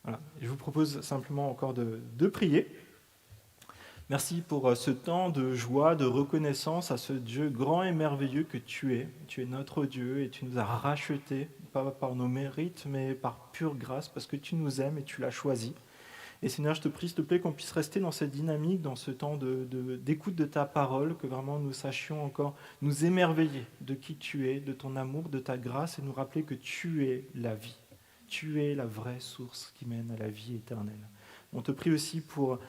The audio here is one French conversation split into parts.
Voilà. Je vous propose simplement encore de prier. Merci pour ce temps de joie, de reconnaissance à ce Dieu grand et merveilleux que tu es. Tu es notre Dieu et tu nous as rachetés, pas par nos mérites, mais par pure grâce, parce que tu nous aimes et tu l'as choisi. Et Seigneur, je te prie, s'il te plaît, qu'on puisse rester dans cette dynamique, dans ce temps d'écoute de ta parole, que vraiment nous sachions encore nous émerveiller de qui tu es, de ton amour, de ta grâce, et nous rappeler que tu es la vie. Tu es la vraie source qui mène à la vie éternelle. On te prie aussi pour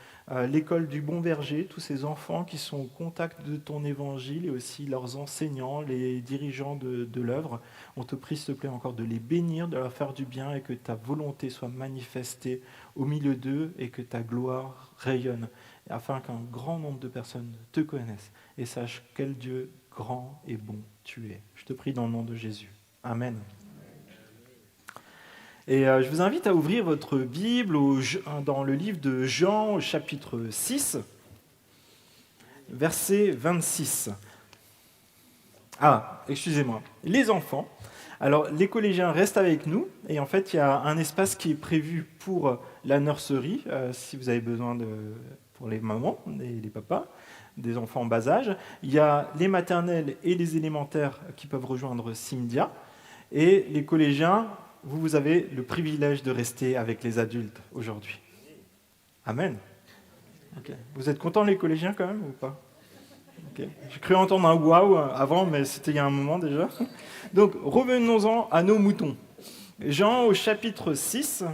l'école du Bon Berger, tous ces enfants qui sont au contact de ton évangile et aussi leurs enseignants, les dirigeants de l'œuvre. On te prie, s'il te plaît, encore de les bénir, de leur faire du bien et que ta volonté soit manifestée au milieu d'eux et que ta gloire rayonne, afin qu'un grand nombre de personnes te connaissent et sachent quel Dieu grand et bon tu es. Je te prie dans le nom de Jésus. Amen. Et je vous invite à ouvrir votre Bible dans le livre de Jean, au chapitre 6, verset 26. Ah, excusez-moi. Les enfants. Alors, les collégiens restent avec nous. Et en fait, il y a un espace qui est prévu pour la nurserie, si vous avez besoin pour les mamans et les papas, des enfants en bas âge. Il y a les maternelles et les élémentaires qui peuvent rejoindre Cynthia. Et les collégiens, vous avez le privilège de rester avec les adultes aujourd'hui. Amen. Okay. Vous êtes contents les collégiens quand même ou pas? Okay. J'ai cru entendre un waouh avant, mais c'était il y a un moment déjà. Donc revenons-en à nos moutons. Jean au chapitre 6.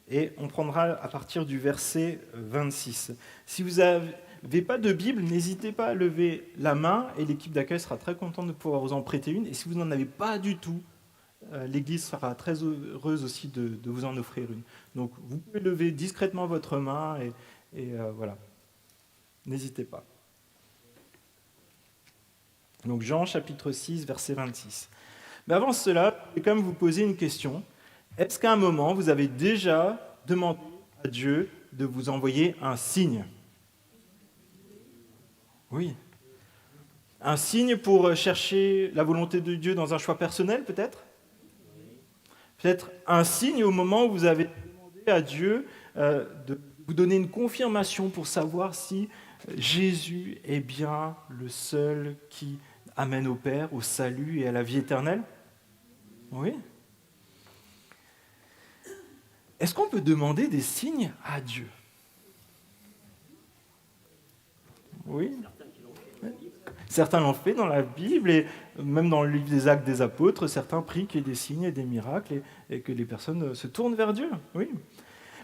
Et on prendra à partir du verset 26. Si vous n'avez pas de Bible, n'hésitez pas à lever la main et l'équipe d'accueil sera très contente de pouvoir vous en prêter une. Et si vous n'en avez pas du tout, l'Église sera très heureuse aussi de vous en offrir une. Donc vous pouvez lever discrètement votre main et voilà. N'hésitez pas. Donc Jean chapitre 6, verset 26. Mais avant cela, je vais quand même vous poser une question. Est-ce qu'à un moment, vous avez déjà demandé à Dieu de vous envoyer un signe? Oui. Un signe pour chercher la volonté de Dieu dans un choix personnel, peut-être? Peut-être un signe au moment où vous avez demandé à Dieu de vous donner une confirmation pour savoir si Jésus est bien le seul qui amène au Père, au salut et à la vie éternelle? Oui. Est-ce qu'on peut demander des signes à Dieu? Oui. Certains l'ont fait dans la Bible et même dans le livre des Actes des Apôtres, certains prient qu'il y ait des signes et des miracles et que les personnes se tournent vers Dieu. Oui.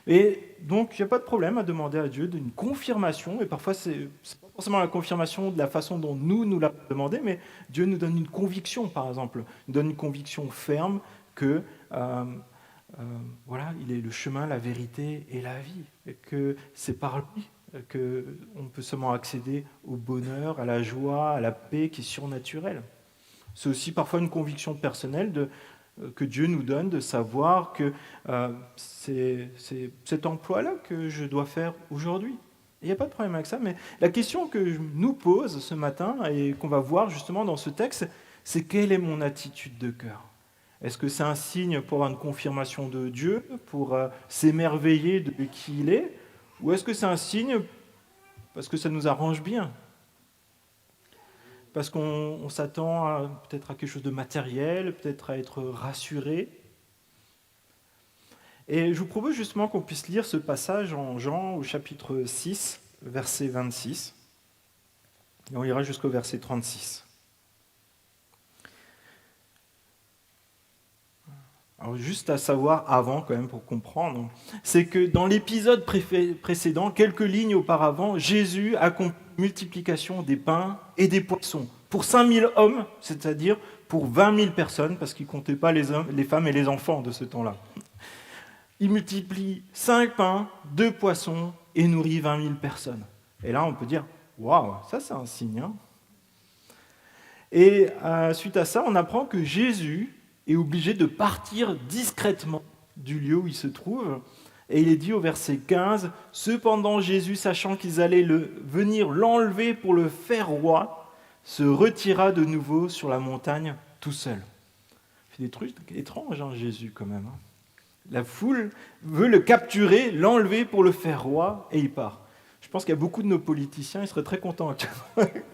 Et donc, il n'y a pas de problème à demander à Dieu d'une confirmation. Et parfois, ce n'est pas forcément la confirmation de la façon dont nous l'avons demandé, mais Dieu nous donne une conviction, par exemple. Il nous donne une conviction ferme que voilà, il est le chemin, la vérité et la vie. Et que c'est par lui qu'on peut seulement accéder au bonheur, à la joie, à la paix qui est surnaturelle. C'est aussi parfois une conviction personnelle que Dieu nous donne de savoir que c'est cet emploi-là que je dois faire aujourd'hui. Il n'y a pas de problème avec ça, mais la question que je nous pose ce matin et qu'on va voir justement dans ce texte, c'est quelle est mon attitude de cœur? Est-ce que c'est un signe pour avoir une confirmation de Dieu, pour s'émerveiller de qui il est, ou est-ce que c'est un signe parce que ça nous arrange bien? Parce qu'on s'attend peut-être à quelque chose de matériel, peut-être à être rassuré. Et je vous propose justement qu'on puisse lire ce passage en Jean au chapitre 6, verset 26. Et on ira jusqu'au verset 36. Alors juste à savoir avant quand même pour comprendre, c'est que dans l'épisode précédent, quelques lignes auparavant, Jésus accomplit la multiplication des pains et des poissons pour 5000 hommes, c'est-à-dire pour 20 000 personnes, parce qu'il ne comptait pas les femmes et les enfants de ce temps-là. Il multiplie 5 pains, 2 poissons et nourrit 20 000 personnes. Et là, on peut dire, waouh, ça c'est un signe. Hein. Et suite à ça, on apprend que Jésus est obligé de partir discrètement du lieu où il se trouve. Et il est dit au verset 15, « Cependant Jésus, sachant qu'ils allaient venir l'enlever pour le faire roi, se retira de nouveau sur la montagne tout seul. Il fait des trucs étranges, Jésus, quand même. La foule veut le capturer, l'enlever pour le faire roi, et il part. Je pense qu'il y a beaucoup de nos politiciens, ils seraient très contents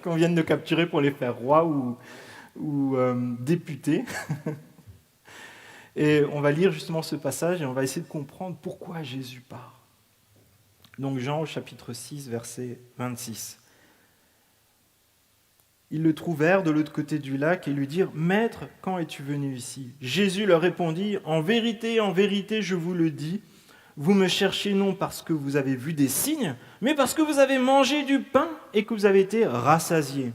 qu'on vienne le capturer pour les faire roi ou député. Et on va lire justement ce passage et on va essayer de comprendre pourquoi Jésus part. Donc Jean au chapitre 6, verset 26. Ils le trouvèrent de l'autre côté du lac et lui dirent « Maître, quand es-tu venu ici ?» Jésus leur répondit « en vérité, je vous le dis, vous me cherchez non parce que vous avez vu des signes, mais parce que vous avez mangé du pain et que vous avez été rassasiés.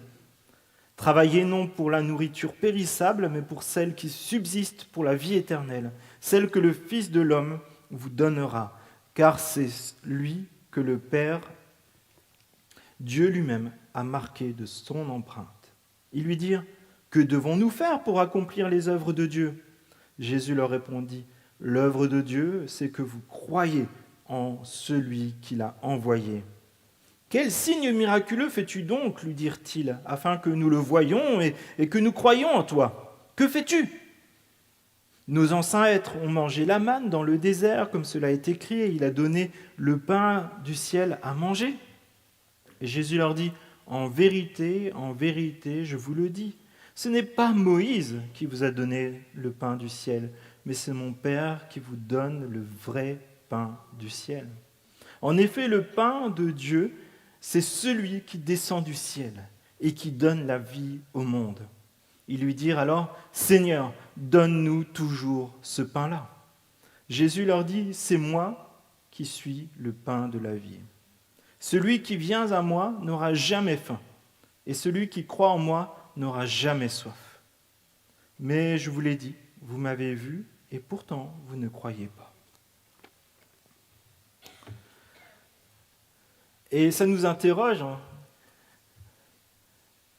Travaillez non pour la nourriture périssable, mais pour celle qui subsiste pour la vie éternelle, celle que le Fils de l'homme vous donnera, car c'est lui que le Père, Dieu lui-même, a marqué de son empreinte. » Ils lui dirent « Que devons-nous faire pour accomplir les œuvres de Dieu ?» Jésus leur répondit « L'œuvre de Dieu, c'est que vous croyez en celui qui l'a envoyé. » « Quel signe miraculeux fais-tu donc, lui dirent-ils, afin que nous le voyions et que nous croyions en toi? Que fais-tu? Nos ancêtres ont mangé la manne dans le désert, comme cela est écrit, et il a donné le pain du ciel à manger. » Et Jésus leur dit, en vérité, je vous le dis, ce n'est pas Moïse qui vous a donné le pain du ciel, mais c'est mon Père qui vous donne le vrai pain du ciel. En effet, le pain de Dieu, c'est celui qui descend du ciel et qui donne la vie au monde. Ils lui dirent alors, « Seigneur, donne-nous toujours ce pain-là. » Jésus leur dit, « C'est moi qui suis le pain de la vie. Celui qui vient à moi n'aura jamais faim, et celui qui croit en moi n'aura jamais soif. Mais je vous l'ai dit, vous m'avez vu, et pourtant vous ne croyez pas. » Et ça nous interroge.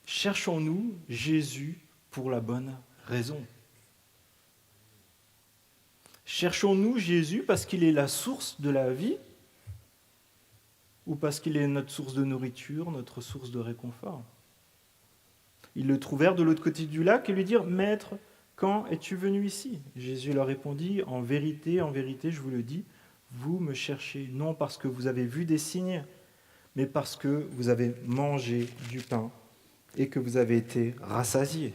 Cherchons-nous Jésus pour la bonne raison? Cherchons-nous Jésus parce qu'il est la source de la vie ou parce qu'il est notre source de nourriture, notre source de réconfort? Ils le trouvèrent de l'autre côté du lac et lui dirent « Maître, quand es-tu venu ici ?» Jésus leur répondit « En vérité, je vous le dis, vous me cherchez non parce que vous avez vu des signes, mais parce que vous avez mangé du pain et que vous avez été rassasiés. »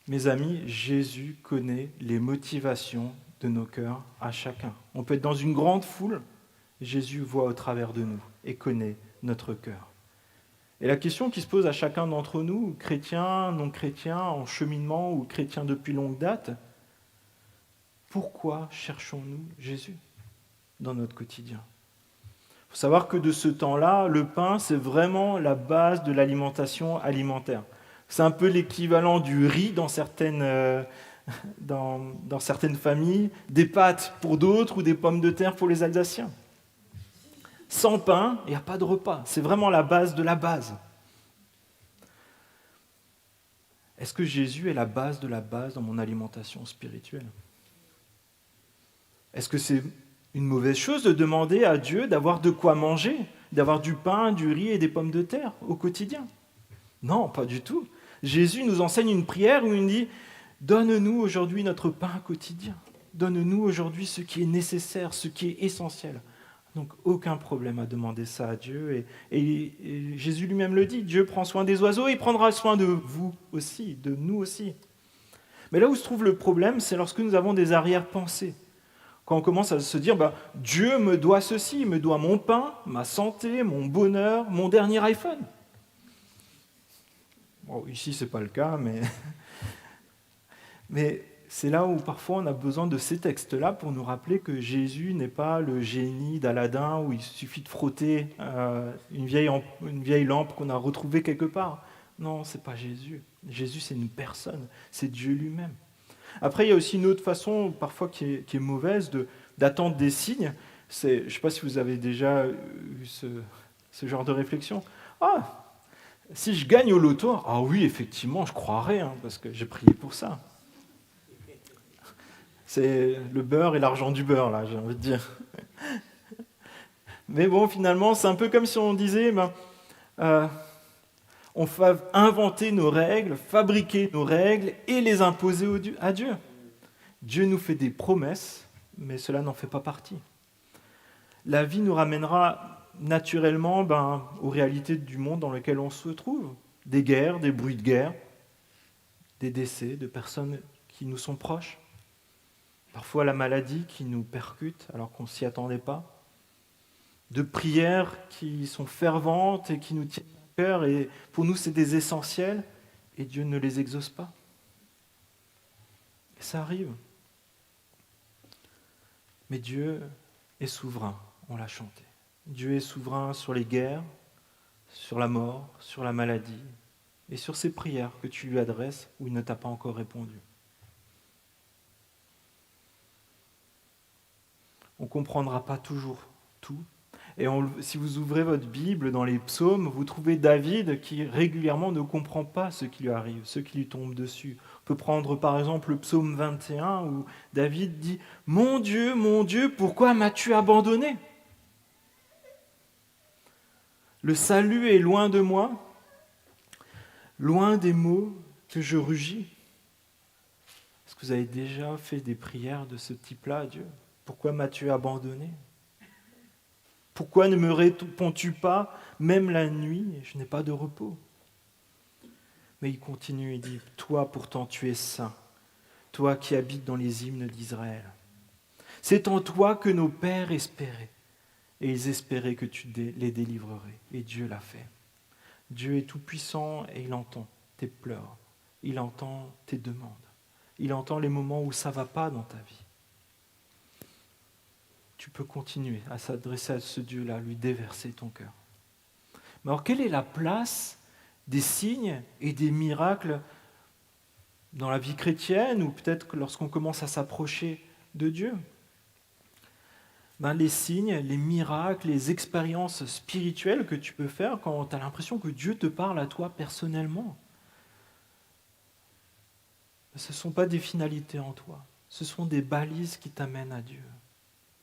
Mes amis, Jésus connaît les motivations de nos cœurs à chacun. On peut être dans une grande foule, Jésus voit au travers de nous et connaît notre cœur. Et la question qui se pose à chacun d'entre nous, chrétiens, non chrétiens, en cheminement ou chrétiens depuis longue date, pourquoi cherchons-nous Jésus dans notre quotidien? Il faut savoir que de ce temps-là, le pain, c'est vraiment la base de l'alimentation alimentaire. C'est un peu l'équivalent du riz dans certaines familles, des pâtes pour d'autres ou des pommes de terre pour les Alsaciens. Sans pain, il n'y a pas de repas. C'est vraiment la base de la base. Est-ce que Jésus est la base de la base dans mon alimentation spirituelle? Est-ce que c'est une mauvaise chose de demander à Dieu d'avoir de quoi manger, d'avoir du pain, du riz et des pommes de terre au quotidien? Non, pas du tout. Jésus nous enseigne une prière où il dit « Donne-nous aujourd'hui notre pain quotidien. Donne-nous aujourd'hui ce qui est nécessaire, ce qui est essentiel. » Donc aucun problème à demander ça à Dieu. Et Jésus lui-même le dit, Dieu prend soin des oiseaux et il prendra soin de vous aussi, de nous aussi. Mais là où se trouve le problème, c'est lorsque nous avons des arrière-pensées. Quand on commence à se dire, Dieu me doit ceci, il me doit mon pain, ma santé, mon bonheur, mon dernier iPhone. Bon, ici, ce n'est pas le cas, mais c'est là où parfois on a besoin de ces textes-là pour nous rappeler que Jésus n'est pas le génie d'Aladin où il suffit de frotter une vieille lampe qu'on a retrouvée quelque part. Non, ce n'est pas Jésus. Jésus, c'est une personne, c'est Dieu lui-même. Après, il y a aussi une autre façon, parfois qui est mauvaise, d'attendre des signes. Je ne sais pas si vous avez déjà eu ce genre de réflexion. Ah, si je gagne au loto, ah oui, effectivement, je croirais, parce que j'ai prié pour ça. C'est le beurre et l'argent du beurre, là, j'ai envie de dire. Mais bon, finalement, c'est un peu comme si on disait, On va inventer nos règles, fabriquer nos règles et les imposer à Dieu. Dieu nous fait des promesses, mais cela n'en fait pas partie. La vie nous ramènera naturellement aux réalités du monde dans lequel on se trouve. Des guerres, des bruits de guerre, des décès de personnes qui nous sont proches. Parfois la maladie qui nous percute alors qu'on ne s'y attendait pas. De prières qui sont ferventes et qui nous tiennent à cœur. Et pour nous, c'est des essentiels. Et Dieu ne les exauce pas. Et ça arrive. Mais Dieu est souverain, on l'a chanté. Dieu est souverain sur les guerres, sur la mort, sur la maladie et sur ces prières que tu lui adresses où il ne t'a pas encore répondu. On ne comprendra pas toujours tout. Et si vous ouvrez votre Bible dans les psaumes, vous trouvez David qui régulièrement ne comprend pas ce qui lui arrive, ce qui lui tombe dessus. On peut prendre par exemple le psaume 21 où David dit « Mon Dieu, pourquoi m'as-tu abandonné ?» Le salut est loin de moi, loin des mots que je rugis. Est-ce que vous avez déjà fait des prières de ce type-là à Dieu ? Pourquoi m'as-tu abandonné ? Pourquoi ne me réponds-tu pas, même la nuit, je n'ai pas de repos ? Mais il continue, il dit, toi pourtant tu es saint, toi qui habites dans les hymnes d'Israël. C'est en toi que nos pères espéraient, et ils espéraient que tu les délivrerais, et Dieu l'a fait. Dieu est tout-puissant et il entend tes pleurs, il entend tes demandes, il entend les moments où ça ne va pas dans ta vie. Tu peux continuer à s'adresser à ce Dieu-là, lui déverser ton cœur. Mais alors, quelle est la place des signes et des miracles dans la vie chrétienne ou peut-être lorsqu'on commence à s'approcher de Dieu ? Les signes, les miracles, les expériences spirituelles que tu peux faire quand tu as l'impression que Dieu te parle à toi personnellement, ce ne sont pas des finalités en toi, ce sont des balises qui t'amènent à Dieu,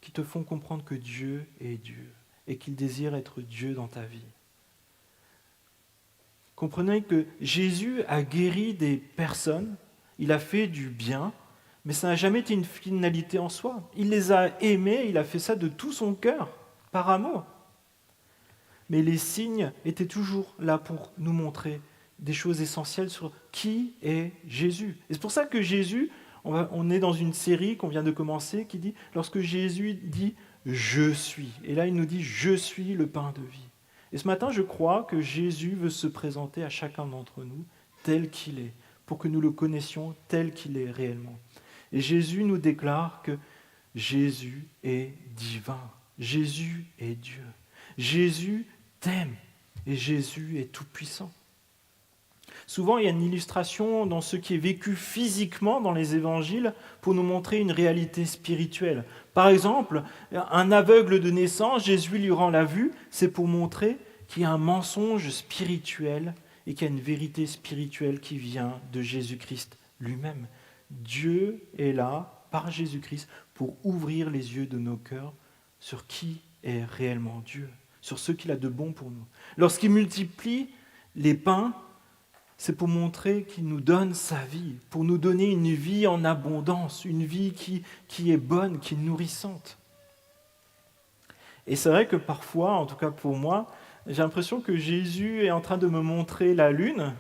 qui te font comprendre que Dieu est Dieu et qu'il désire être Dieu dans ta vie. Comprenez que Jésus a guéri des personnes, il a fait du bien, mais ça n'a jamais été une finalité en soi. Il les a aimés, il a fait ça de tout son cœur, par amour. Mais les signes étaient toujours là pour nous montrer des choses essentielles sur qui est Jésus. Et c'est pour ça que Jésus, on est dans une série qu'on vient de commencer qui dit, lorsque Jésus dit « Je suis », et là il nous dit « Je suis le pain de vie ». Et ce matin, je crois que Jésus veut se présenter à chacun d'entre nous tel qu'il est, pour que nous le connaissions tel qu'il est réellement. Et Jésus nous déclare que Jésus est divin, Jésus est Dieu, Jésus t'aime et Jésus est tout-puissant. Souvent, il y a une illustration dans ce qui est vécu physiquement dans les évangiles pour nous montrer une réalité spirituelle. Par exemple, un aveugle de naissance, Jésus lui rend la vue, c'est pour montrer qu'il y a un mensonge spirituel et qu'il y a une vérité spirituelle qui vient de Jésus-Christ lui-même. Dieu est là, par Jésus-Christ, pour ouvrir les yeux de nos cœurs sur qui est réellement Dieu, sur ce qu'il a de bon pour nous. Lorsqu'il multiplie les pains, c'est pour montrer qu'il nous donne sa vie, pour nous donner une vie en abondance, une vie qui est bonne, qui est nourrissante. Et c'est vrai que parfois, en tout cas pour moi, j'ai l'impression que Jésus est en train de me montrer la lune,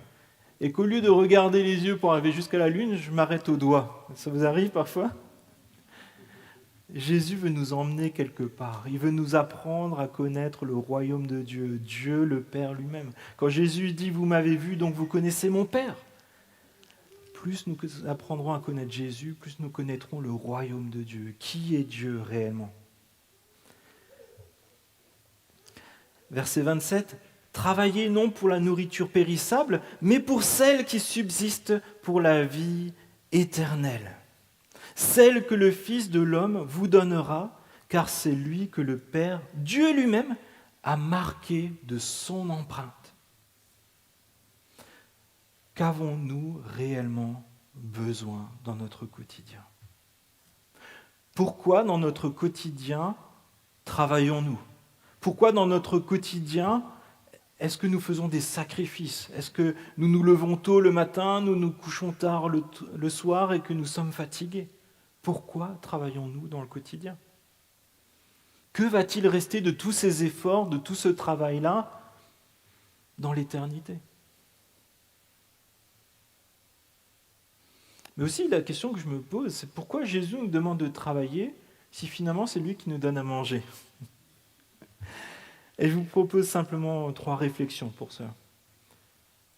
et qu'au lieu de regarder les yeux pour arriver jusqu'à la lune, je m'arrête au doigt. Ça vous arrive parfois ? Jésus veut nous emmener quelque part. Il veut nous apprendre à connaître le royaume de Dieu, Dieu le Père lui-même. Quand Jésus dit « Vous m'avez vu, donc vous connaissez mon Père », plus nous apprendrons à connaître Jésus, plus nous connaîtrons le royaume de Dieu. Qui est Dieu réellement ? Verset 27, « Travaillez non pour la nourriture périssable, mais pour celle qui subsiste pour la vie éternelle. Celle que le Fils de l'homme vous donnera, car c'est lui que le Père, Dieu lui-même, a marqué de son empreinte. » Qu'avons-nous réellement besoin dans notre quotidien ? Pourquoi dans notre quotidien travaillons-nous ? Pourquoi dans notre quotidien Est-ce que nous faisons des sacrifices? Est-ce que nous nous levons tôt le matin, nous nous couchons tard le soir et que nous sommes fatigués? Pourquoi travaillons-nous dans le quotidien? Que va-t-il rester de tous ces efforts, de tout ce travail-là, dans l'éternité? Mais aussi, la question que je me pose, c'est pourquoi Jésus nous demande de travailler si finalement c'est lui qui nous donne à manger? Et je vous propose simplement 3 réflexions pour ça,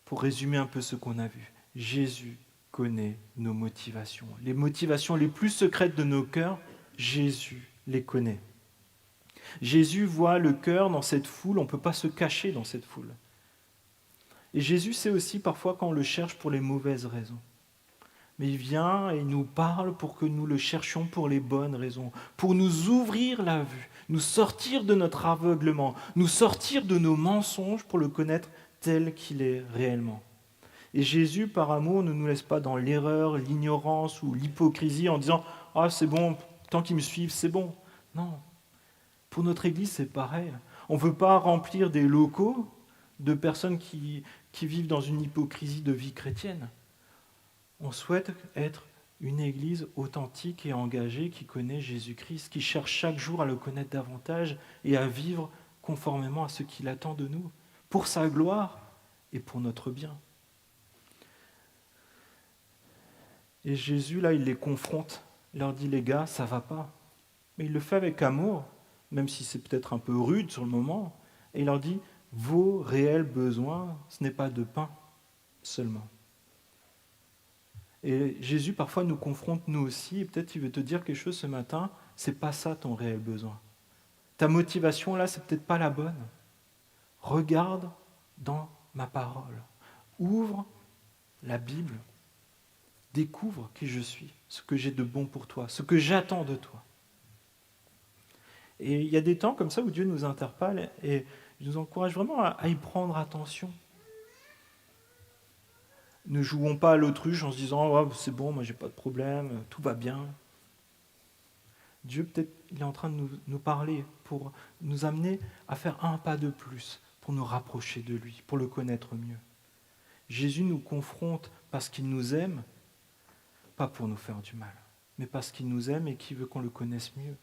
pour résumer un peu ce qu'on a vu. Jésus connaît nos motivations. Les motivations les plus secrètes de nos cœurs, Jésus les connaît. Jésus voit le cœur dans cette foule, on ne peut pas se cacher dans cette foule. Et Jésus sait aussi parfois quand on le cherche pour les mauvaises raisons. Mais il vient et il nous parle pour que nous le cherchions pour les bonnes raisons, pour nous ouvrir la vue, nous sortir de notre aveuglement, nous sortir de nos mensonges pour le connaître tel qu'il est réellement. Et Jésus, par amour, ne nous laisse pas dans l'erreur, l'ignorance ou l'hypocrisie en disant « Ah, c'est bon, tant qu'ils me suivent, c'est bon ». Non, pour notre Église, c'est pareil. On ne veut pas remplir des locaux de personnes qui vivent dans une hypocrisie de vie chrétienne. On souhaite être une Église authentique et engagée qui connaît Jésus-Christ, qui cherche chaque jour à le connaître davantage et à vivre conformément à ce qu'il attend de nous, pour sa gloire et pour notre bien. Et Jésus, là, il les confronte, il leur dit, les gars, ça va pas. Mais il le fait avec amour, même si c'est peut-être un peu rude sur le moment, et il leur dit, vos réels besoins, ce n'est pas de pain seulement. Et Jésus, parfois, nous confronte nous aussi, et peut-être il veut te dire quelque chose ce matin, c'est pas ça ton réel besoin. Ta motivation, là, c'est peut-être pas la bonne. Regarde dans ma parole. Ouvre la Bible. Découvre qui je suis, ce que j'ai de bon pour toi, ce que j'attends de toi. Et il y a des temps comme ça où Dieu nous interpelle et nous encourage vraiment à y prendre attention. Ne jouons pas à l'autruche en se disant oh, c'est bon, moi j'ai pas de problème, tout va bien. Dieu peut-être il est en train de nous parler pour nous amener à faire un pas de plus, pour nous rapprocher de lui, pour le connaître mieux. Jésus nous confronte parce qu'il nous aime, pas pour nous faire du mal, mais parce qu'il nous aime et qu'il veut qu'on le connaisse mieux.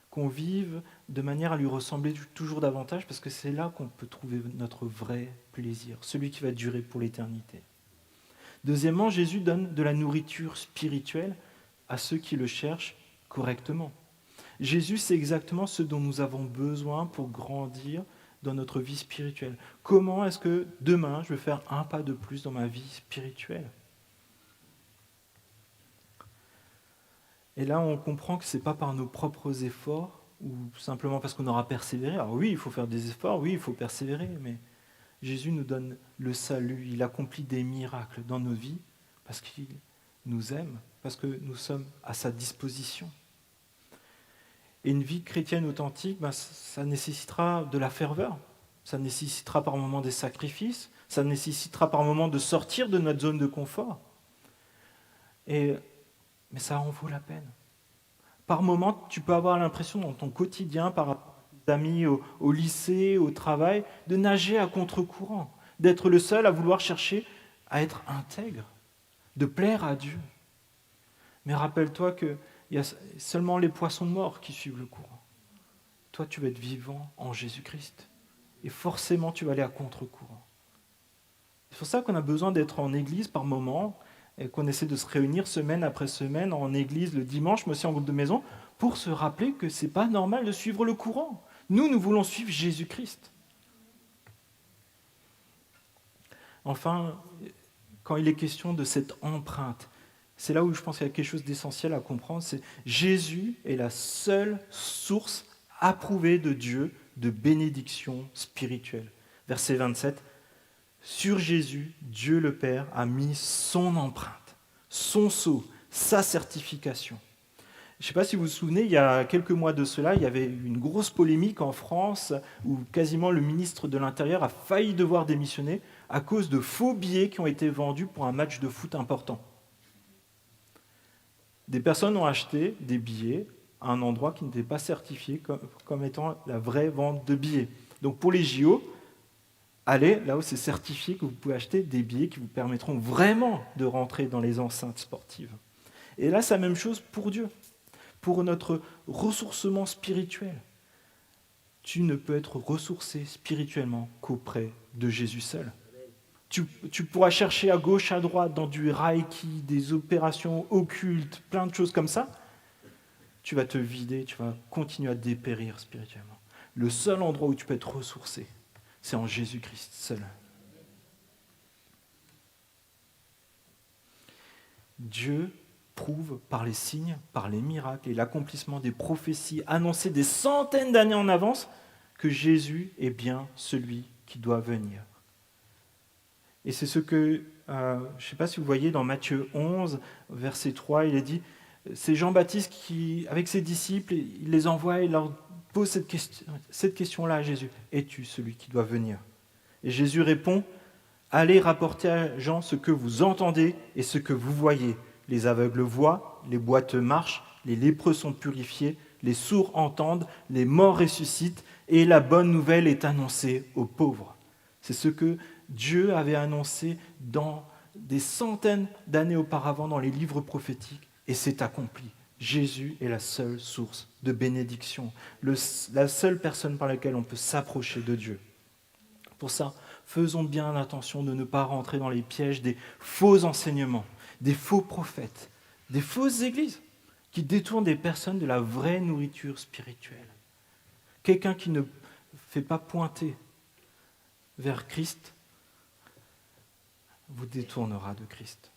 Qu'on vive de manière à lui ressembler toujours davantage, parce que c'est là qu'on peut trouver notre vrai plaisir, celui qui va durer pour l'éternité. Deuxièmement, Jésus donne de la nourriture spirituelle à ceux qui le cherchent correctement. Jésus sait exactement ce dont nous avons besoin pour grandir dans notre vie spirituelle. Comment est-ce que demain, je vais faire un pas de plus dans ma vie spirituelle ? Et là, on comprend que ce n'est pas par nos propres efforts ou simplement parce qu'on aura persévéré. Alors oui, il faut faire des efforts, oui, il faut persévérer, mais Jésus nous donne le salut, il accomplit des miracles dans nos vies parce qu'il nous aime, parce que nous sommes à sa disposition. Et une vie chrétienne authentique, ça nécessitera de la ferveur, ça nécessitera par moments des sacrifices, ça nécessitera par moments de sortir de notre zone de confort. Mais ça en vaut la peine. Par moments, tu peux avoir l'impression dans ton quotidien, par rapport à tes amis au lycée, au travail, de nager à contre-courant, d'être le seul à vouloir chercher à être intègre, de plaire à Dieu. Mais rappelle-toi qu'il y a seulement les poissons morts qui suivent le courant. Toi, tu vas être vivant en Jésus-Christ. Et forcément, tu vas aller à contre-courant. C'est pour ça qu'on a besoin d'être en église par moments, et qu'on essaie de se réunir semaine après semaine en église le dimanche, mais aussi en groupe de maison, pour se rappeler que ce n'est pas normal de suivre le courant. Nous voulons suivre Jésus-Christ. Enfin, quand il est question de cette empreinte, c'est là où je pense qu'il y a quelque chose d'essentiel à comprendre, c'est Jésus est la seule source approuvée de Dieu de bénédiction spirituelle. Verset 27. Sur Jésus, Dieu le Père a mis son empreinte, son sceau, sa certification. Je ne sais pas si vous vous souvenez, il y a quelques mois de cela, il y avait une grosse polémique en France où quasiment le ministre de l'Intérieur a failli devoir démissionner à cause de faux billets qui ont été vendus pour un match de foot important. Des personnes ont acheté des billets à un endroit qui n'était pas certifié comme étant la vraie vente de billets. Donc pour les JO, allez là où c'est certifié que vous pouvez acheter des billets qui vous permettront vraiment de rentrer dans les enceintes sportives. Et là, c'est la même chose pour Dieu, pour notre ressourcement spirituel. Tu ne peux être ressourcé spirituellement qu'auprès de Jésus seul. Tu pourras chercher à gauche, à droite, dans du reiki, des opérations occultes, plein de choses comme ça. Tu vas te vider, tu vas continuer à dépérir spirituellement. Le seul endroit où tu peux être ressourcé, c'est en Jésus-Christ seul. Dieu prouve par les signes, par les miracles et l'accomplissement des prophéties annoncées des centaines d'années en avance que Jésus est bien celui qui doit venir. Et c'est ce que, je ne sais pas si vous voyez dans Matthieu 11, verset 3, il est dit, c'est Jean-Baptiste qui, avec ses disciples, il les envoie et il leur pose cette question-là à Jésus. Es-tu celui qui doit venir ? Et Jésus répond, allez rapporter à Jean ce que vous entendez et ce que vous voyez. Les aveugles voient, les boiteux marchent, les lépreux sont purifiés, les sourds entendent, les morts ressuscitent, et la bonne nouvelle est annoncée aux pauvres. C'est ce que Dieu avait annoncé dans des centaines d'années auparavant dans les livres prophétiques, et c'est accompli. Jésus est la seule source de bénédiction, la seule personne par laquelle on peut s'approcher de Dieu. Pour ça, faisons bien attention de ne pas rentrer dans les pièges des faux enseignements, des faux prophètes, des fausses églises qui détournent des personnes de la vraie nourriture spirituelle. Quelqu'un qui ne fait pas pointer vers Christ vous détournera de Christ.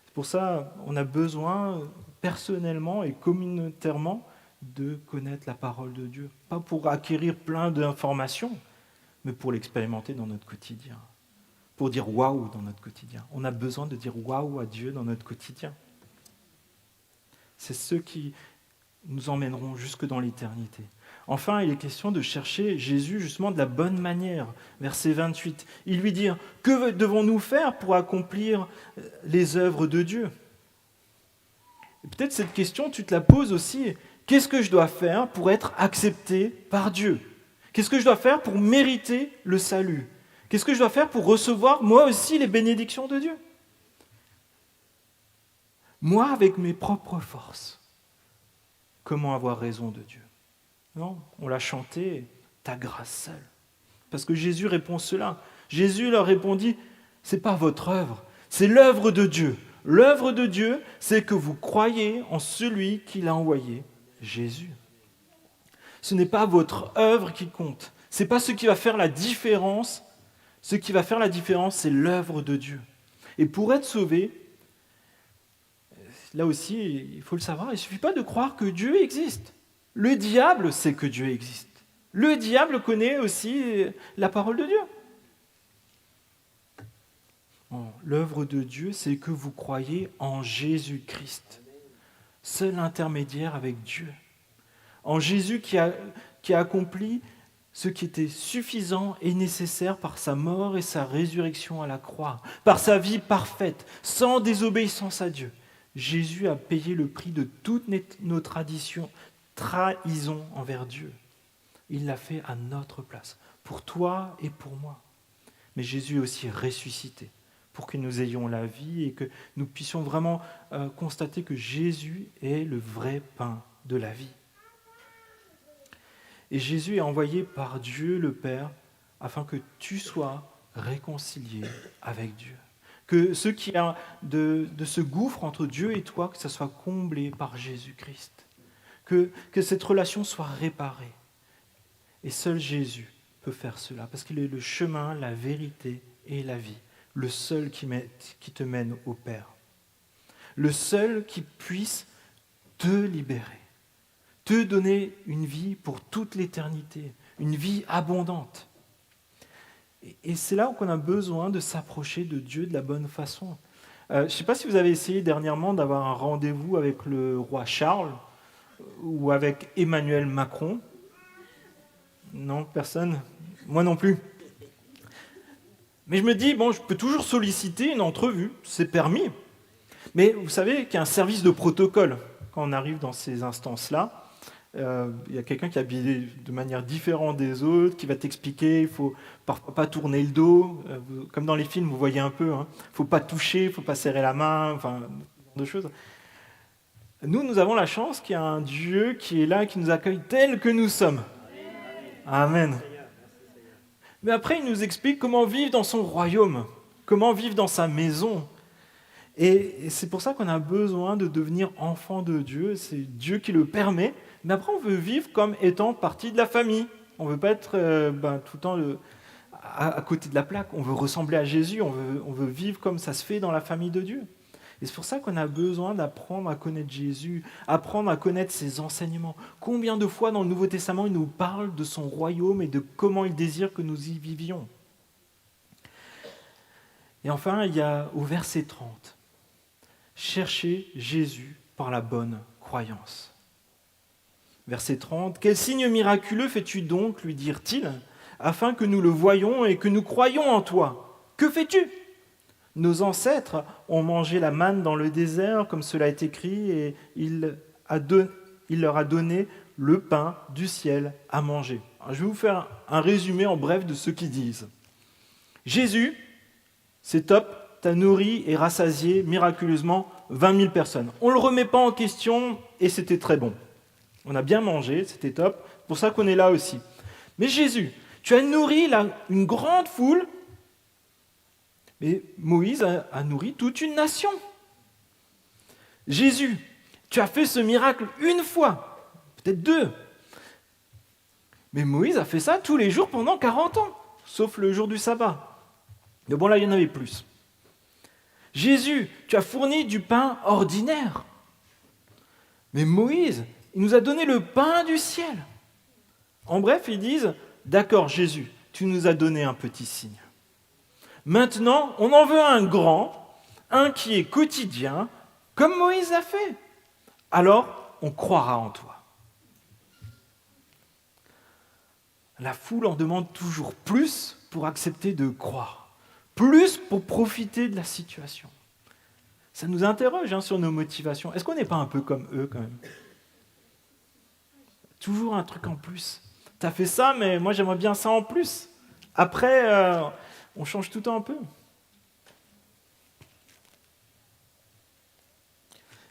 C'est pour ça on a besoin personnellement et communautairement de connaître la parole de Dieu. Pas pour acquérir plein d'informations, mais pour l'expérimenter dans notre quotidien. Pour dire waouh dans notre quotidien. On a besoin de dire waouh à Dieu dans notre quotidien. C'est ceux qui nous emmèneront jusque dans l'éternité. Enfin, il est question de chercher Jésus justement de la bonne manière. Verset 28, il lui dit « Que devons-nous faire pour accomplir les œuvres de Dieu ?» Et peut-être cette question, tu te la poses aussi. Qu'est-ce que je dois faire pour être accepté par Dieu ? Qu'est-ce que je dois faire pour mériter le salut ? Qu'est-ce que je dois faire pour recevoir moi aussi les bénédictions de Dieu ? Moi, avec mes propres forces, comment avoir raison de Dieu ? Non, on l'a chanté, ta grâce seule. Parce que Jésus répond cela. Jésus leur répondit, c'est pas votre œuvre, c'est l'œuvre de Dieu. L'œuvre de Dieu, c'est que vous croyez en celui qui l'a envoyé, Jésus. Ce n'est pas votre œuvre qui compte. Ce n'est pas ce qui va faire la différence. Ce qui va faire la différence, c'est l'œuvre de Dieu. Et pour être sauvé, là aussi, il faut le savoir, il ne suffit pas de croire que Dieu existe. Le diable sait que Dieu existe. Le diable connaît aussi la parole de Dieu. L'œuvre de Dieu, c'est que vous croyez en Jésus-Christ, seul intermédiaire avec Dieu. En Jésus qui a accompli ce qui était suffisant et nécessaire par sa mort et sa résurrection à la croix, par sa vie parfaite, sans désobéissance à Dieu. Jésus a payé le prix de toutes nos trahisons envers Dieu. Il l'a fait à notre place, pour toi et pour moi. Mais Jésus est aussi ressuscité, pour que nous ayons la vie et que nous puissions vraiment constater que Jésus est le vrai pain de la vie. Et Jésus est envoyé par Dieu le Père afin que tu sois réconcilié avec Dieu. Que ce qui a de ce gouffre entre Dieu et toi, que ça soit comblé par Jésus-Christ. Que cette relation soit réparée. Et seul Jésus peut faire cela, parce qu'il est le chemin, la vérité et la vie. Le seul qui te mène au Père. Le seul qui puisse te libérer. Te donner une vie pour toute l'éternité, une vie abondante. Et c'est là qu'on a besoin de s'approcher de Dieu de la bonne façon. Je ne sais pas si vous avez essayé dernièrement d'avoir un rendez-vous avec le roi Charles ou avec Emmanuel Macron. Non, personne ? Moi non plus. Mais je me dis, bon, je peux toujours solliciter une entrevue, c'est permis. Mais vous savez qu'il y a un service de protocole quand on arrive dans ces instances-là. Il y a quelqu'un qui est habillé de manière différente des autres, qui va t'expliquer, il faut parfois pas tourner le dos, comme dans les films, vous voyez un peu, hein. Il faut pas toucher, il faut pas serrer la main, enfin, ce genre de choses. Nous avons la chance qu'il y a un Dieu qui est là, qui nous accueille tels que nous sommes. Amen. Mais après, il nous explique comment vivre dans son royaume, comment vivre dans sa maison. Et c'est pour ça qu'on a besoin de devenir enfant de Dieu. C'est Dieu qui le permet. Mais après, on veut vivre comme étant partie de la famille. On ne veut pas être tout le temps à côté de la plaque. On veut ressembler à Jésus. On veut vivre comme ça se fait dans la famille de Dieu. Et c'est pour ça qu'on a besoin d'apprendre à connaître Jésus, apprendre à connaître ses enseignements. Combien de fois dans le Nouveau Testament il nous parle de son royaume et de comment il désire que nous y vivions. Et enfin, il y a au verset 30, cherchez Jésus par la bonne croyance. Verset 30, quel signe miraculeux fais-tu donc, lui dirent-ils, afin que nous le voyions et que nous croyions en toi? Que fais-tu? Nos ancêtres ont mangé la manne dans le désert, comme cela est écrit, et il leur a donné le pain du ciel à manger. Alors, je vais vous faire un résumé en bref de ce qu'ils disent. Jésus, c'est top, t'as nourri et rassasié miraculeusement 20 000 personnes. On ne le remet pas en question et c'était très bon. On a bien mangé, c'était top, c'est pour ça qu'on est là aussi. Mais Jésus, tu as nourri une grande foule. Mais Moïse a nourri toute une nation. Jésus, tu as fait ce miracle une fois, peut-être deux. Mais Moïse a fait ça tous les jours pendant 40 ans, sauf le jour du sabbat. Mais bon, là, il y en avait plus. Jésus, tu as fourni du pain ordinaire. Mais Moïse, il nous a donné le pain du ciel. En bref, ils disent, d'accord Jésus, tu nous as donné un petit signe. Maintenant, on en veut un grand, un qui est quotidien, comme Moïse l'a fait. Alors, on croira en toi. La foule en demande toujours plus pour accepter de croire, plus pour profiter de la situation. Ça nous interroge sur nos motivations. Est-ce qu'on n'est pas un peu comme eux quand même? Toujours un truc en plus. T'as fait ça, mais moi j'aimerais bien ça en plus. Après, on change tout le temps un peu.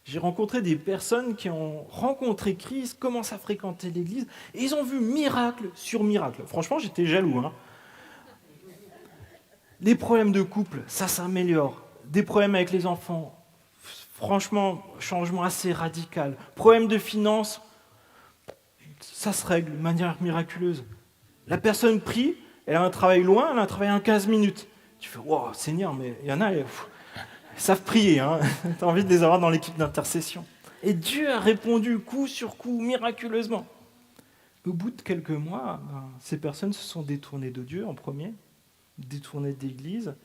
J'ai rencontré des personnes qui ont rencontré Christ, commencé à fréquenter l'église, et ils ont vu miracle sur miracle. Franchement, j'étais jaloux. Les problèmes de couple, ça s'améliore. Des problèmes avec les enfants, franchement, changement assez radical. Problèmes de finances, ça se règle de manière miraculeuse. La personne prie, elle a un travail loin, elle a un travail en 15 minutes. Tu fais, wow, Seigneur, mais il y en a, ils savent prier, hein. Tu as envie de les avoir dans l'équipe d'intercession. Et Dieu a répondu coup sur coup, miraculeusement. Au bout de quelques mois, ces personnes se sont détournées de Dieu en premier, détournées d'église,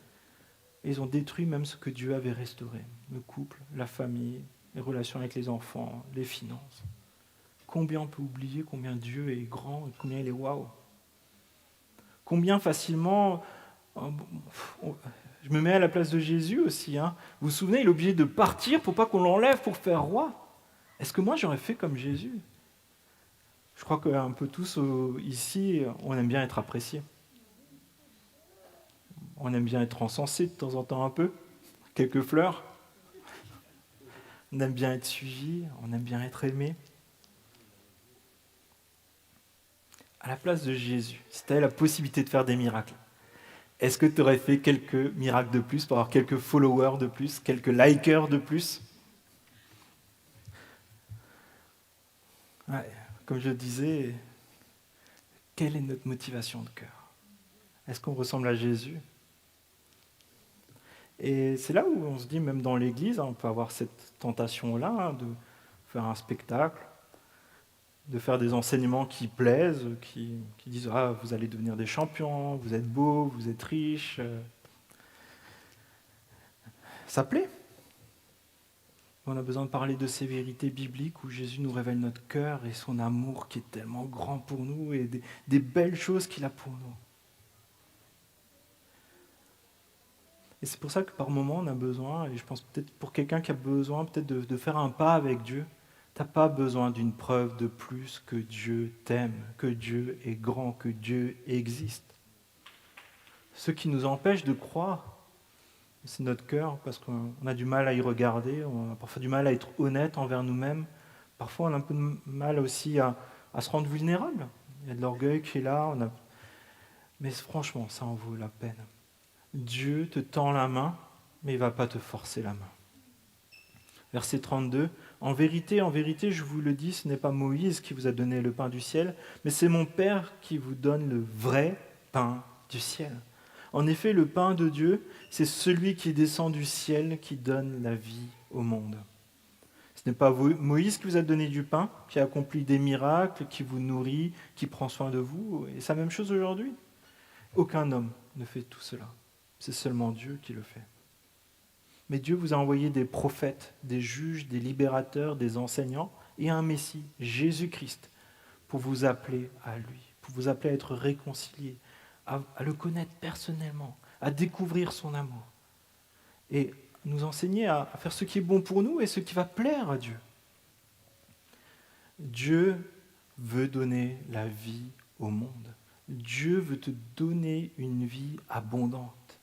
et ils ont détruit même ce que Dieu avait restauré. Le couple, la famille, les relations avec les enfants, les finances. Combien on peut oublier combien Dieu est grand et combien il est waouh. Combien facilement... Je me mets à la place de Jésus aussi. Vous vous souvenez, il est obligé de partir pour pas qu'on l'enlève pour faire roi. Est-ce que moi j'aurais fait comme Jésus? Je crois qu'un peu tous ici, on aime bien être apprécié. On aime bien être encensé de temps en temps un peu, quelques fleurs. On aime bien être suivi, on aime bien être aimé. À la place de Jésus, si tu avais la possibilité de faire des miracles, est-ce que tu aurais fait quelques miracles de plus pour avoir quelques followers de plus, quelques likers de plus? Ouais, comme je le disais, quelle est notre motivation de cœur? Est-ce qu'on ressemble à Jésus? Et c'est là où on se dit, même dans l'Église, on peut avoir cette tentation-là de faire un spectacle, de faire des enseignements qui plaisent, qui disent « Ah, vous allez devenir des champions, vous êtes beaux, vous êtes riches. » Ça plaît. On a besoin de parler de ces vérités bibliques où Jésus nous révèle notre cœur et son amour qui est tellement grand pour nous et des belles choses qu'il a pour nous. Et c'est pour ça que par moment on a besoin, et je pense peut-être pour quelqu'un qui a besoin peut-être de faire un pas avec Dieu, Tu n'as pas besoin d'une preuve de plus que Dieu t'aime, que Dieu est grand, que Dieu existe. Ce qui nous empêche de croire, c'est notre cœur, parce qu'on a du mal à y regarder, on a parfois du mal à être honnête envers nous-mêmes. Parfois, on a un peu de mal aussi à se rendre vulnérable. Il y a de l'orgueil qui est là. Mais franchement, ça en vaut la peine. Dieu te tend la main, mais il ne va pas te forcer la main. Verset 32, en vérité, je vous le dis, ce n'est pas Moïse qui vous a donné le pain du ciel, mais c'est mon Père qui vous donne le vrai pain du ciel. En effet, le pain de Dieu, c'est celui qui descend du ciel, qui donne la vie au monde. Ce n'est pas Moïse qui vous a donné du pain, qui a accompli des miracles, qui vous nourrit, qui prend soin de vous. Et c'est la même chose aujourd'hui. Aucun homme ne fait tout cela. C'est seulement Dieu qui le fait. Mais Dieu vous a envoyé des prophètes, des juges, des libérateurs, des enseignants et un Messie, Jésus-Christ, pour vous appeler à lui, pour vous appeler à être réconciliés, à le connaître personnellement, à découvrir son amour et nous enseigner à faire ce qui est bon pour nous et ce qui va plaire à Dieu. Dieu veut donner la vie au monde. Dieu veut te donner une vie abondante,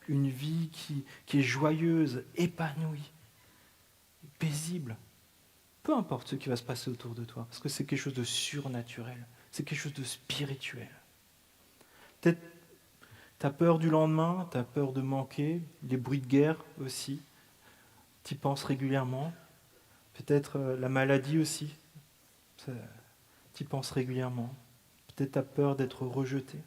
une vie qui est joyeuse, épanouie, paisible. Peu importe ce qui va se passer autour de toi, parce que c'est quelque chose de surnaturel, c'est quelque chose de spirituel. Peut-être tu as peur du lendemain, tu as peur de manquer, les bruits de guerre aussi, tu y penses régulièrement. Peut-être la maladie aussi, tu y penses régulièrement. Peut-être tu as peur d'être rejeté.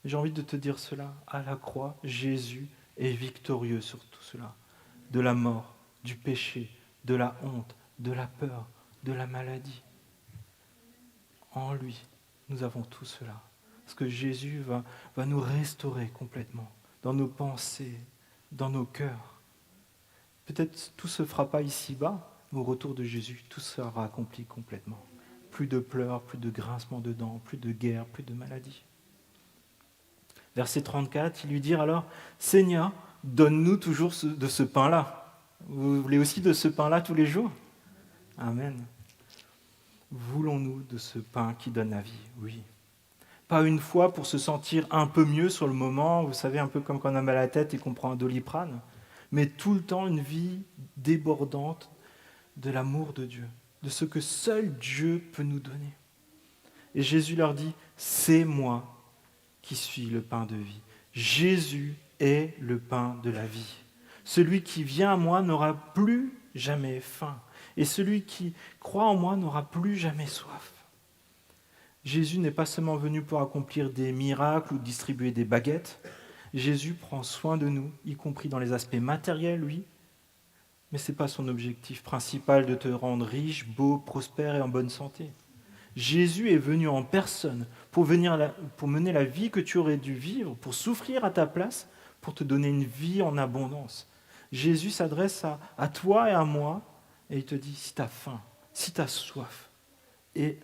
J'ai envie de te dire cela, à la croix, Jésus est victorieux sur tout cela. De la mort, du péché, de la honte, de la peur, de la maladie. En lui, nous avons tout cela. Parce que Jésus va nous restaurer complètement, dans nos pensées, dans nos cœurs. Peut-être tout ne se fera pas ici-bas, mais au retour de Jésus, tout sera accompli complètement. Plus de pleurs, plus de grincements de dents, plus de guerre, plus de maladie. Verset 34, ils lui dirent alors, « Seigneur, donne-nous toujours de ce pain-là. » Vous voulez aussi de ce pain-là tous les jours ? Amen. Voulons-nous de ce pain qui donne la vie ? Oui. Pas une fois pour se sentir un peu mieux sur le moment, vous savez, un peu comme quand on a mal à la tête et qu'on prend un Doliprane, mais tout le temps une vie débordante de l'amour de Dieu, de ce que seul Dieu peut nous donner. Et Jésus leur dit, « C'est moi qui suis le pain de vie. Jésus est le pain de la vie. Celui qui vient à moi n'aura plus jamais faim, et celui qui croit en moi n'aura plus jamais soif. » Jésus n'est pas seulement venu pour accomplir des miracles ou distribuer des baguettes. Jésus prend soin de nous, y compris dans les aspects matériels, oui, mais ce n'est pas son objectif principal de te rendre riche, beau, prospère et en bonne santé. Jésus est venu en personne pour mener la vie que tu aurais dû vivre, pour souffrir à ta place, pour te donner une vie en abondance. Jésus s'adresse à toi et à moi et il te dit, si tu as faim, si tu as soif, et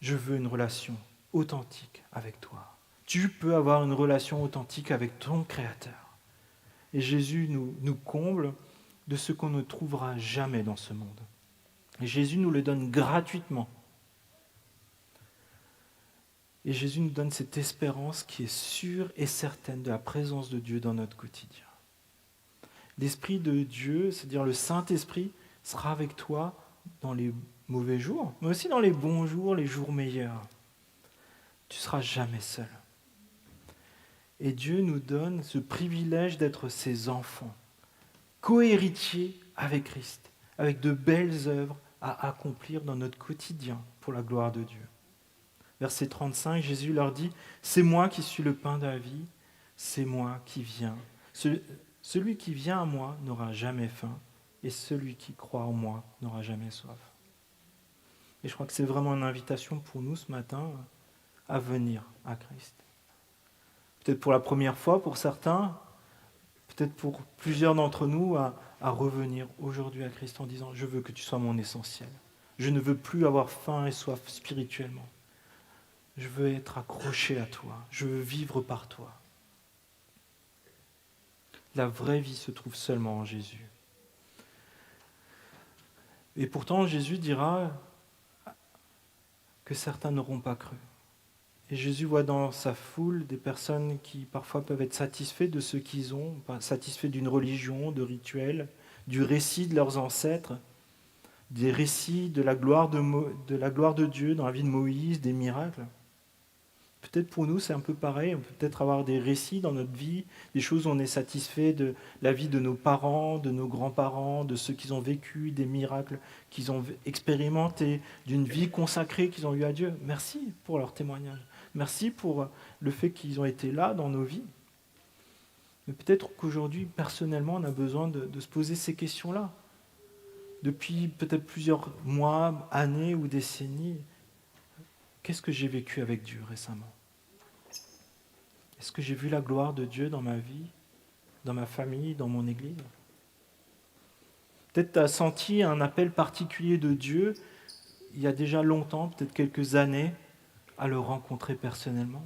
je veux une relation authentique avec toi. Tu peux avoir une relation authentique avec ton Créateur. Et Jésus nous comble de ce qu'on ne trouvera jamais dans ce monde. Et Jésus nous le donne gratuitement. Et Jésus nous donne cette espérance qui est sûre et certaine de la présence de Dieu dans notre quotidien. L'Esprit de Dieu, c'est-à-dire le Saint-Esprit, sera avec toi dans les mauvais jours, mais aussi dans les bons jours, les jours meilleurs. Tu ne seras jamais seul. Et Dieu nous donne ce privilège d'être ses enfants, co-héritiers avec Christ, avec de belles œuvres à accomplir dans notre quotidien pour la gloire de Dieu. Verset 35, Jésus leur dit, « C'est moi qui suis le pain de la vie, c'est moi qui viens. Celui qui vient à moi n'aura jamais faim, et celui qui croit en moi n'aura jamais soif. » Et je crois que c'est vraiment une invitation pour nous ce matin à venir à Christ. Peut-être pour la première fois pour certains, peut-être pour plusieurs d'entre nous à revenir aujourd'hui à Christ en disant « Je veux que tu sois mon essentiel. Je ne veux plus avoir faim et soif spirituellement. Je veux être accroché à toi. Je veux vivre par toi. » La vraie vie se trouve seulement en Jésus. Et pourtant, Jésus dira que certains n'auront pas cru. Et Jésus voit dans sa foule des personnes qui parfois peuvent être satisfaits de ce qu'ils ont, satisfaits d'une religion, de rituels, du récit de leurs ancêtres, des récits de la gloire de Dieu dans la vie de Moïse, des miracles. Peut-être pour nous, c'est un peu pareil. On peut peut-être avoir des récits dans notre vie, des choses où on est satisfait de la vie de nos parents, de nos grands-parents, de ceux qu'ils ont vécu, des miracles qu'ils ont expérimentés, d'une vie consacrée qu'ils ont eue à Dieu. Merci pour leur témoignage. Merci pour le fait qu'ils ont été là dans nos vies. Mais peut-être qu'aujourd'hui, personnellement, on a besoin de se poser ces questions-là. Depuis peut-être plusieurs mois, années ou décennies, qu'est-ce que j'ai vécu avec Dieu récemment ? Est-ce que j'ai vu la gloire de Dieu dans ma vie, dans ma famille, dans mon église ? Peut-être tu as senti un appel particulier de Dieu il y a déjà longtemps, peut-être quelques années, à le rencontrer personnellement.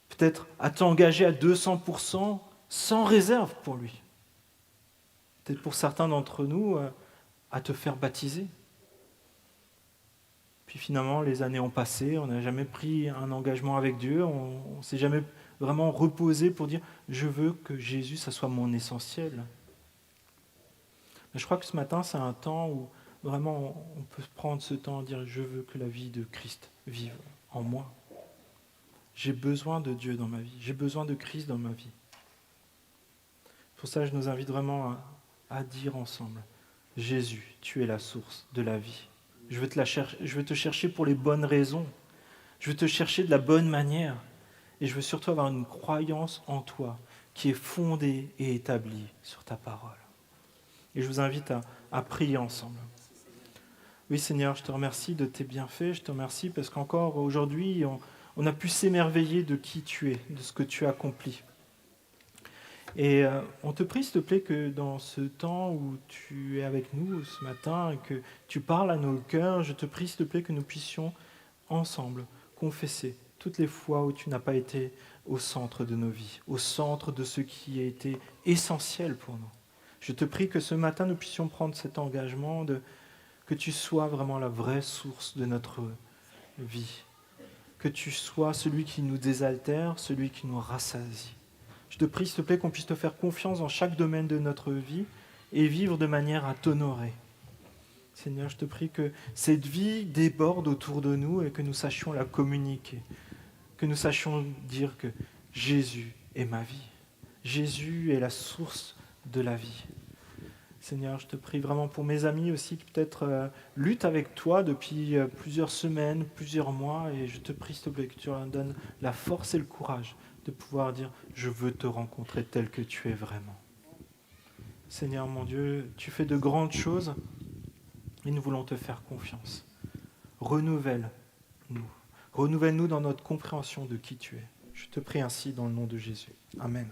Peut-être à t'engager à 200%, sans réserve pour lui. Peut-être pour certains d'entre nous, à te faire baptiser. Puis finalement, les années ont passé, on n'a jamais pris un engagement avec Dieu, on ne s'est jamais vraiment reposé pour dire « je veux que Jésus, ça soit mon essentiel ». Mais je crois que ce matin, c'est un temps où vraiment on peut prendre ce temps et dire « je veux que la vie de Christ vive en moi ». J'ai besoin de Dieu dans ma vie, j'ai besoin de Christ dans ma vie. Pour ça, je nous invite vraiment à dire ensemble « Jésus, tu es la source de la vie ». Je veux te chercher pour les bonnes raisons. Je veux te chercher de la bonne manière. Et je veux surtout avoir une croyance en toi qui est fondée et établie sur ta parole. Et je vous invite à prier ensemble. Oui Seigneur, je te remercie de tes bienfaits. Je te remercie parce qu'encore aujourd'hui, on a pu s'émerveiller de qui tu es, de ce que tu as accompli. Et on te prie, s'il te plaît, que dans ce temps où tu es avec nous ce matin et que tu parles à nos cœurs, je te prie, s'il te plaît, que nous puissions ensemble confesser toutes les fois où tu n'as pas été au centre de nos vies, au centre de ce qui a été essentiel pour nous. Je te prie que ce matin, nous puissions prendre cet engagement que tu sois vraiment la vraie source de notre vie, que tu sois celui qui nous désaltère, celui qui nous rassasie. Je te prie, s'il te plaît, qu'on puisse te faire confiance dans chaque domaine de notre vie et vivre de manière à t'honorer. Seigneur, je te prie que cette vie déborde autour de nous et que nous sachions la communiquer, que nous sachions dire que Jésus est ma vie. Jésus est la source de la vie. Seigneur, je te prie vraiment pour mes amis aussi qui peut-être luttent avec toi depuis plusieurs semaines, plusieurs mois, et je te prie, s'il te plaît, que tu leur donnes la force et le courage de pouvoir dire « Je veux te rencontrer tel que tu es vraiment ». Seigneur mon Dieu, tu fais de grandes choses et nous voulons te faire confiance. Renouvelle-nous. Renouvelle-nous dans notre compréhension de qui tu es. Je te prie ainsi dans le nom de Jésus. Amen.